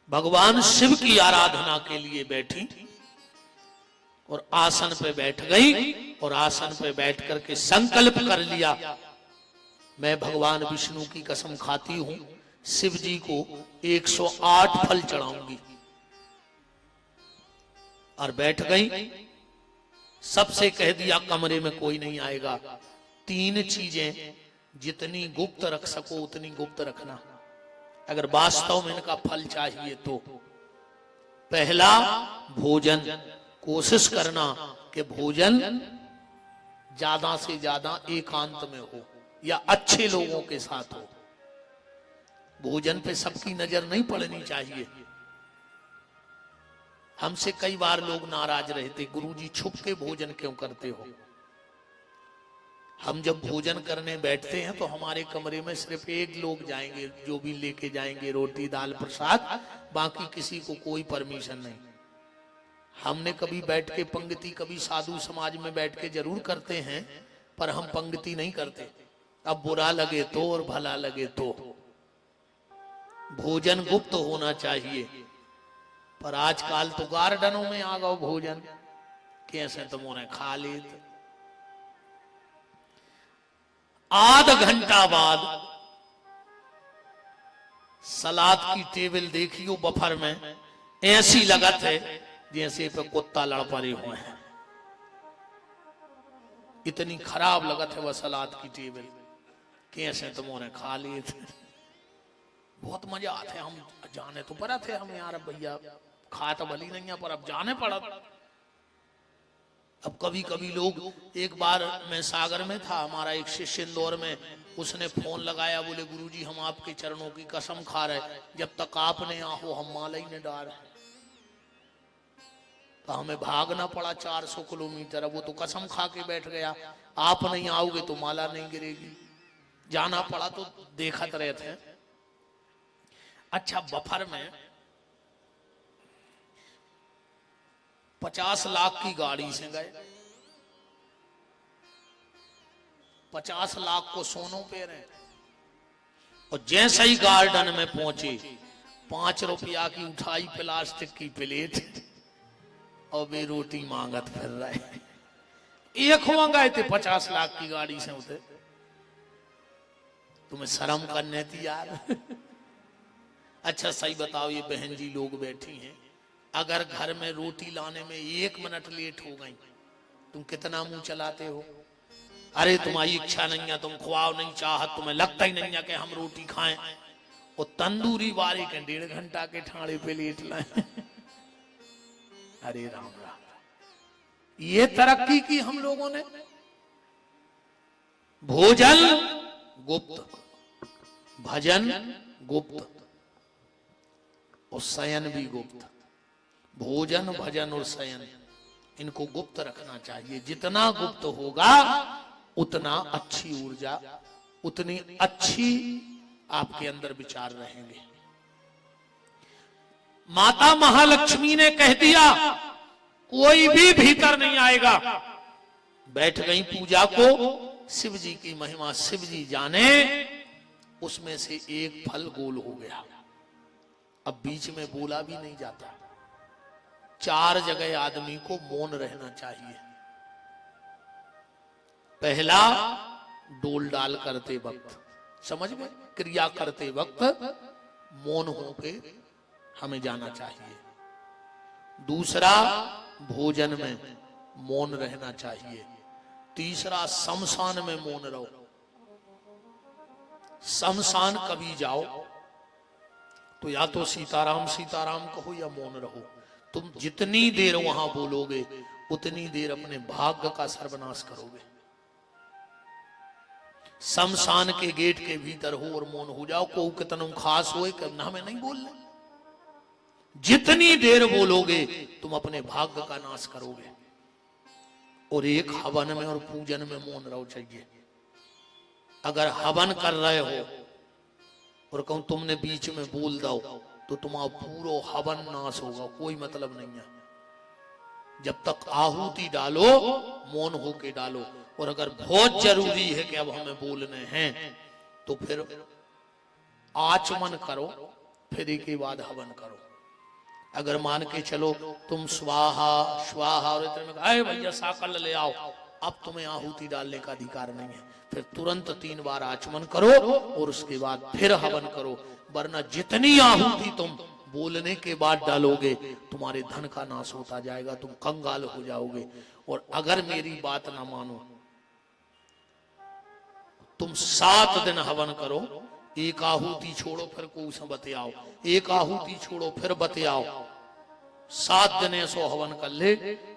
भगवान शिव की आराधना के लिए बैठी और आसन पे बैठ गई, और आसन पे बैठ करके संकल्प कर लिया, मैं भगवान विष्णु की कसम खाती हूं शिव जी को 108 फल चढ़ाऊंगी। और बैठ गई, सबसे कह दिया कमरे में कोई नहीं आएगा। 3 चीजें जितनी गुप्त रख सको उतनी गुप्त रखना, अगर वास्तव में इनका फल चाहिए तो। पहला, भोजन। कोशिश करना कि भोजन ज्यादा से ज्यादा एकांत में हो या अच्छे लोगों के साथ हो। भोजन पे सबकी नजर नहीं पड़नी चाहिए। हमसे कई बार लोग नाराज रहते, गुरुजी छुप के भोजन क्यों करते हो। हम जब भोजन करने बैठते हैं तो हमारे कमरे में सिर्फ एक लोग जाएंगे, जो भी लेके जाएंगे रोटी दाल प्रसाद, बाकी किसी को कोई परमिशन नहीं। हमने कभी बैठ के पंक्ति, कभी साधु समाज में बैठ के जरूर करते हैं, पर हम पंक्ति नहीं करते। अब बुरा लगे तो और भला लगे तो। भोजन गुप्त होना चाहिए। पर आजकल तो गार्डनों में आ गओ भोजन, कैसे तुम उन्हें खा लेते। आधा घंटा बाद सलाद की टेबल देखियो बफर में, ऐसी लगत है जैसे पे कुत्ता लड़ पड़े हुए हैं। इतनी खराब लगत है वह सलाद की टेबल, कैसे तुम उन्हें खा लिए थे। बहुत मजा आते, हम जाने तो पड़ा थे हम यार, भैया खा तो भली नहीं है पर अब जाने पड़ा। अब कभी कभी लोग, एक बार मैं सागर में था, हमारा एक शिष्य इंदौर में, उसने फोन लगाया, बोले गुरुजी हम आपके चरणों की कसम खा रहे, जब तक आप नहीं आओ हम माला ही नहीं डाल रहे। तो हमें भागना पड़ा 400 किलोमीटर। अब वो तो कसम खा के बैठ गया, आप नहीं आओगे तो माला नहीं गिरेगी। जाना पड़ा तो देखते रहे थे। अच्छा, बफर में 50 लाख की गाड़ी से गए, 50 लाख को सोनों पे रहे। और जैसे ही गार्डन में पहुंचे, 5 रुपया की उठाई प्लास्टिक की प्लेट और वे रोटी मांगत फिर रहे। एक हुआ गए थे 50 लाख की गाड़ी से होते। तुम्हें शर्म करने थी यार। अच्छा सही बताओ, ये बहन जी लोग बैठी हैं, अगर घर में रोटी लाने में 1 मिनट लेट हो गई, तुम कितना मुंह चलाते हो? अरे तुम्हारी इच्छा नहीं है, तुम खुआओ नहीं चाहत, तुम्हें लगता ही नहीं है कि हम रोटी खाएं। और तंदूरी वाले के 1.5 घंटा के ठाणे पे लेट लाए। अरे राम राम, ये तरक्की की हम लोगों ने। भोजन गुप्त, भजन गुप्त और शयन भी गुप्त। भोजन, भजन और शयन, इनको गुप्त रखना चाहिए। जितना गुप्त होगा उतना अच्छी ऊर्जा, उतनी अच्छी आपके अंदर विचार रहेंगे। माता महालक्ष्मी ने कह दिया कोई भी भीतर नहीं आएगा। बैठ गई पूजा को। शिव जी की महिमा शिव जी जाने। उसमें से एक फल गोल हो गया, अब बीच में बोला भी नहीं जाता। 4 जगह आदमी को मौन रहना चाहिए। पहला, डोल डाल करते वक्त, समझ गए, क्रिया करते वक्त मौन होके हमें जाना चाहिए। दूसरा, भोजन में मौन रहना चाहिए। तीसरा, शमशान में मौन रहो। शमशान कभी जाओ तो या तो सीताराम सीताराम कहो या मौन रहो। तुम जितनी देर वहां बोलोगे उतनी देर अपने भाग्य का सर्वनाश करोगे। शमशान के गेट के भीतर हो और मौन हो जाओ, को कितना खास होए करना हमें नहीं बोलना। जितनी देर बोलोगे तुम अपने भाग्य का नाश करोगे। और एक हवन में और पूजन में मौन रहो चाहिए। अगर हवन कर रहे हो और कहूं तुमने बीच में बोल दो तो तुम्हारा पूरा हवन नाश होगा, कोई मतलब नहीं है। जब तक आहुति डालो मौन होके डालो। और अगर बहुत जरूरी है कि अब हमें बोलने हैं तो फिर आचमन करो, फिर एक के बाद हवन करो। अगर मान के चलो तुम स्वाहा स्वाहा और इतने में आए भैया साकल ले आओ, अब तुम्हें आहुति डालने का अधिकार नहीं है। फिर तुरंत 3 बार आचमन करो और उसके बाद फिर हवन करो। वरना जितनी आहुति तुम बोलने के बाद डालोगे तुम्हारे धन का नाश होता जाएगा, तुम कंगाल हो जाओगे। और अगर मेरी बात ना मानो, तुम 7 दिन हवन करो, एक आहुति छोड़ो फिर को बते आओ, एक आहुति छोड़ो फिर बते आओ। 7 दिन ऐसो हवन कर ले,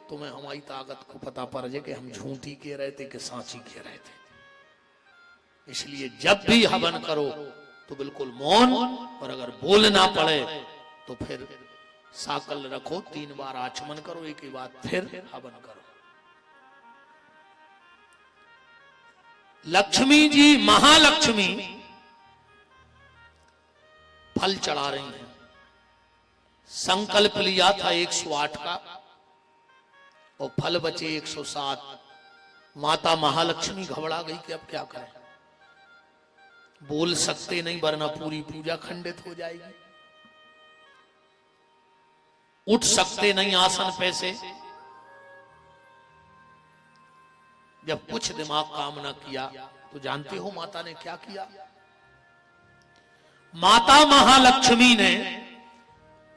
तुम्हें हमारी ताकत को पता पड़ जाए कि हम झूठी के रहे थे कि सांची के रहे थे। इसलिए जब भी हवन करो तो बिल्कुल मौन, और अगर बोलना पड़े तो फिर साकल रखो, 3 बार आचमन करो, एक ही बात फिर हवन करो। लक्ष्मी जी महालक्ष्मी फल चढ़ा रही हैं। संकल्प लिया था 108 का और फल बचे 107। माता महालक्ष्मी घबरा गई कि अब क्या करें। बोल सकते नहीं वरना पूरी पूजा खंडित हो जाएगी। उठ सकते नहीं आसन पे से। जब कुछ दिमाग काम ना किया तो जानते हो माता ने क्या किया? माता महालक्ष्मी ने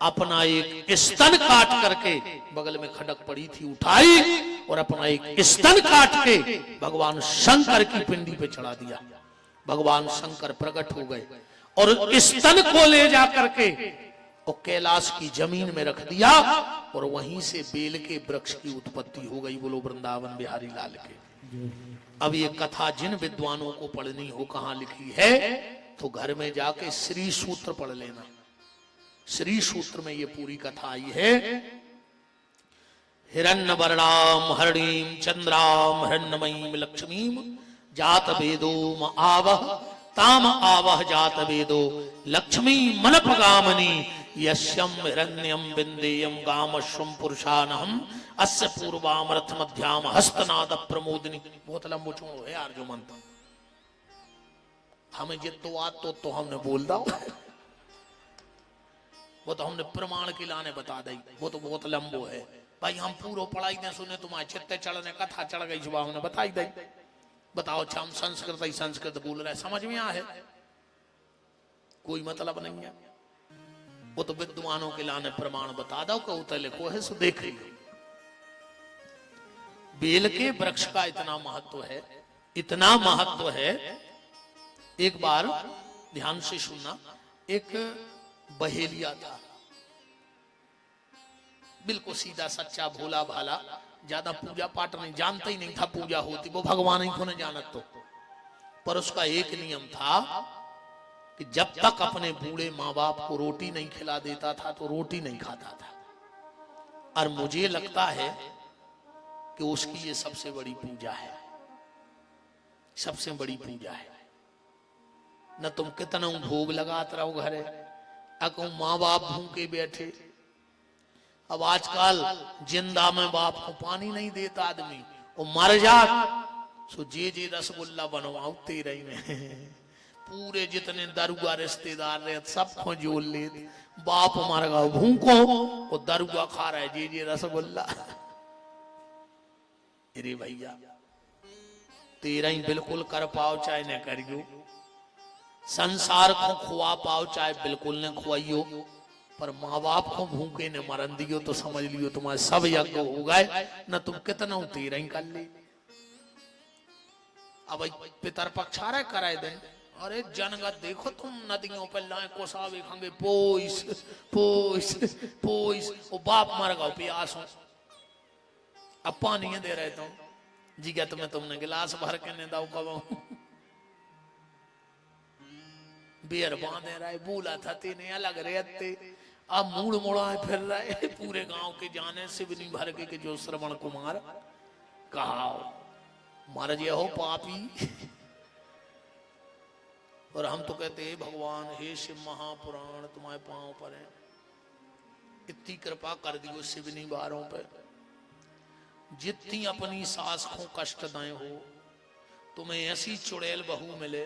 अपना एक स्तन काट करके, बगल में खडक पड़ी थी, उठाई और अपना एक स्तन काट के भगवान शंकर की पिंडी पे चढ़ा दिया। भगवान शंकर प्रकट हो गए और स्तन को ले जा करके और कैलाश की जमीन में रख दिया और वहीं से बेल के वृक्ष की उत्पत्ति हो गई। बोलो वृंदावन बिहारी लाल के। अब ये कथा जिन विद्वानों को पढ़नी हो कहां लिखी है तो घर में जाके श्री सूत्र पढ़ लेना। श्री सूत्र में ये पूरी कथा आई है। हिरण्यवर्णाम हरिणीम चंद्राम हिरण्यमयीम लक्ष्मीम जात वेदो म आवह ताम आवह जात वेदो लक्ष्मी मनपगामनी यस्यम हिरण्यम बिंदेयम गामश्वम पुरुषानहम अस्य पूर्वाम रथ मध्याम हस्तनाद प्रमोदिनी। बहुत लंबो चौड़ो है यार जो मंत्र, हमें जितो आत तो हमने बोल दो, वो तो हमने प्रमाण के लाने बता दी, वो तो बहुत लंबो है भाई। हम पूरा पढ़ाई ने सुने तुम्हारे चित्ते चढ़ने कथा चढ़ गई जुबा हमने बताई दी। बताओ अच्छा हम संस्कृत ही संस्कृत बोल रहे, समझ में आ है कोई मतलब नहीं है। वो तो विद्वानों के लाने प्रमाण बता दो कि उतर लिखो है सो देख ली। बेल के वृक्ष का इतना महत्व है, इतना महत्व है। एक बार ध्यान से सुनना, एक बहेलिया था, बिल्कुल सीधा सच्चा भोला भाला, ज्यादा पूजा पाठ नहीं, जानता ही नहीं था पूजा होती, वो भगवान ही को नहीं जानत तो। पर उसका एक नियम था कि जब तक अपने बूढ़े माँ बाप को रोटी नहीं खिला देता था तो रोटी नहीं खाता था। और मुझे लगता है कि उसकी ये सबसे बड़ी पूजा है, सबसे बड़ी पूजा है। न तुम कितना भोग लगाते रहो घरे, अको माँ बाप भूखे बैठे। अब आजकल जिंदा में बाप को पानी नहीं देता आदमी, वो मर जात सो जे रसगुल्ला बनवाओ तेरे में, पूरे जितने दरुआ रिश्तेदार रहे सबको जोड़ ले। बाप मर गया भूखो, वो दरुआ खा रहा है जे रसगुल्ला। अरे भैया तेरा ही बिल्कुल कर पाओ चाहे न करियो, संसार को खुआ पाओ चाहे बिल्कुल न खुआइयो, पर माँ बाप को भूखे ने मरन दियो तो समझ लियो तुम्हारे सब यज्ञ हो गए, न तुम कितना तेरा ही कर ले। अब पितर पक्ष आ रहे कराए दें, अरे जनगत देखो तुम नदियों पर लाए कोसावे खांगे पोइस पोइस पोइस, वो बाप मर गया प्यासों, अब पानी दे रहे तुम जिगत में तुमने गिलास भर के ने दाऊ कब बेर बांधे रहे, बोला था तेने अलग रहते, अब मूड मुड़ा फिर रहे पूरे गांव के जाने शिवनी भर के जो श्रवण कुमार कहा मर जे हो पापी। और हम तो कहते हैं भगवान हे शिव महापुराण तुम्हारे पांव पर है, इतनी कृपा कर दियो शिवनी बारों पे, जितनी अपनी सास को कष्ट दाए हो, तुम्हें ऐसी चुड़ैल बहू मिले